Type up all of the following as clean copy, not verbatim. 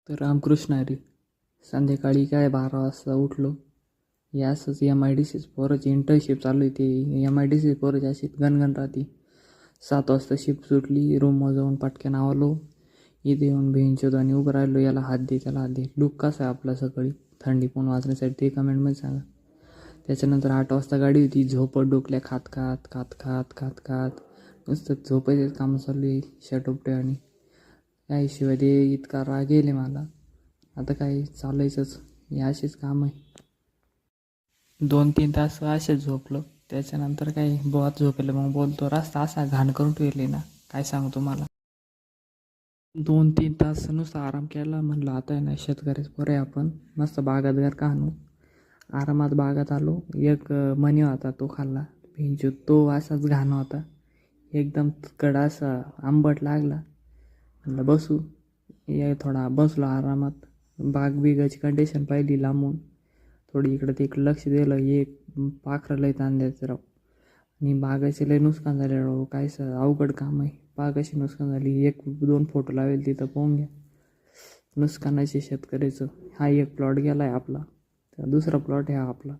तर रामकृष्ण हरी. संध्याकाळी काय 12 वाजता उठलो. हे असंच MIDC पोराची इंटर्नशिप चालू आहे. ते MIDC पोराची अशी गणगण राहते. 7 वाजता शिफ्ट सुटली. रूमवर जाऊन पटक्यान आवरलो. इथे येऊन भेंचोद आणि उभं राहिलो. याला हात दे त्याला हात दे. लुक कसा आहे आपला सकाळी थंडी पण वाजण्यासाठी ते कमेंटमध्ये सांगा. त्याच्यानंतर 8 वाजता गाडी होती. झोपत डोकल्या खात खात खात खात खात खात नुसतं झोपायचेच कामं चालू आहे शटोपटे. आणि काय शिवाय ते इतका राग येईल मला. आता काय चालायचंच हे असेच काम आहे. 2-3 तास असेच झोपलो. त्याच्यानंतर काही बोहात झोपेलं. मग बोलतो रस्ता असा घाण करून ठेवले ना काय सांगू तुम्हाला. 2-3 तास नुसता आराम केला. म्हणलं आता आहे ना शेतकरीच पोरं आहे आपण, मस्त बागात घर का आणू. आरामात बागात आलो. एक मणी होता तो खाल्ला. भिंचू तो असाच घाण होता एकदम कडा असा आंबट लागला. म्हणलं बसू. थोडा बसलो आरामात. बाग बिगाची कंडिशन पाहिली लांबून. थोडी इकडं तिकडं लक्ष दिलं. एक पाखरं लय ताण द्यायचं राव. आणि बागाचे लय नुकसान झाले राव. काय अवघड काम आहे. बागाची नुकसान झाली. 1-2 फोटो लावेल तिथं पाहून घ्या. नुकसानाचे शेतकऱ्याचं. हा एक प्लॉट गेला आहे आपला. तर दुसरा प्लॉट आहे हा आपला.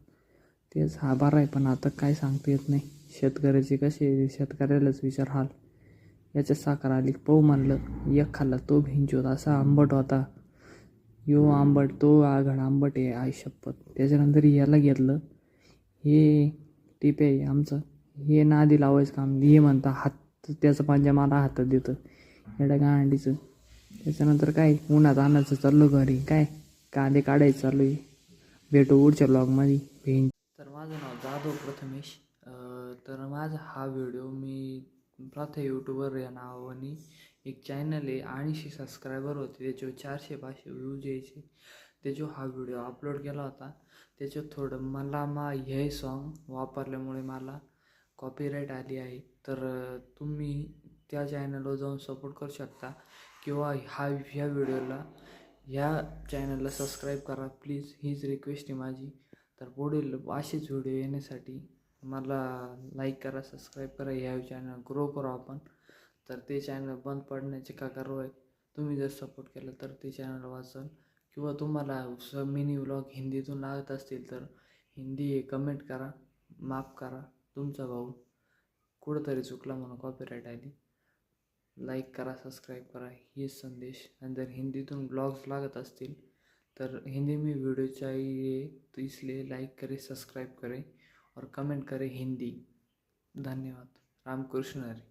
तेच हा बरा आहे. पण आता काय सांगता येत नाही. शेतकऱ्याचे कसे शेतकऱ्यालाच विचार हाल. याच्यात साखर आली पाहू म्हणलं. एक खाल्ला तो भिंचोत असा आंबट होता. यो आंबट तो आघाड आंबट आहे आई शपथ. त्याच्यानंतर याला घेतलं. हे टिपे आहे आमचं. हे नादी लावायचं काम. हे म्हणता हात त्याचं पंजा मला हातात देतं एवढ्या गांडीचं. त्याच्यानंतर काय उन्हात आणायचं चाललो घरी. काय कांदे काढायचं चालू आहे. भेटू पुढच्या ब्लॉगमध्ये. तर माझं नाव जाधव प्रथमेश. तर माझा हा व्हिडिओ मी प्रथा यूट्यूबर या नावाने एक चॅनल आहे. 80 सबस्क्रायबर होते. त्याच्यावर 400-500 व्ह्यूज यायचे. त्याच्यावर हा व्हिडिओ अपलोड केला होता. त्याच्यात थोडं मला हे सॉन्ग वापरल्यामुळे मला कॉपीराईट आली आहे. तर तुम्ही त्या चॅनलवर जाऊन सपोर्ट करू शकता. किंवा ह्या व्हिडिओला ह्या चॅनलला सबस्क्राईब करा प्लीज. हीच रिक्वेस्ट आहे माझी. तर पुढील असेच व्हिडिओ येण्यासाठी मला लाईक करा, सबस्क्राईब करा. ह्या चॅनल ग्रो करू आपण. तर ते चॅनल बंद पडण्याचे का कारण आहे. तुम्ही जर सपोर्ट केलं तर ते चॅनल वाचेल. किंवा तुम्हाला मिनी व्लॉग हिंदीतून लागत असतील तर हिंदी कमेंट करा. माफ करा तुमचा भाऊ कुठंतरी चुकला म्हणून कॉपीराईट आली. लाईक करा, सबस्क्राईब करा. हेच संदेश. आणि जर हिंदीतून ब्लॉग्स लागत असतील तर हिंदी में वीडियो चाहिए तो इसलिए लाइक करें, सब्सक्राइब करें और कमेंट करें हिंदी. धन्यवाद. रामकृष्ण हरी.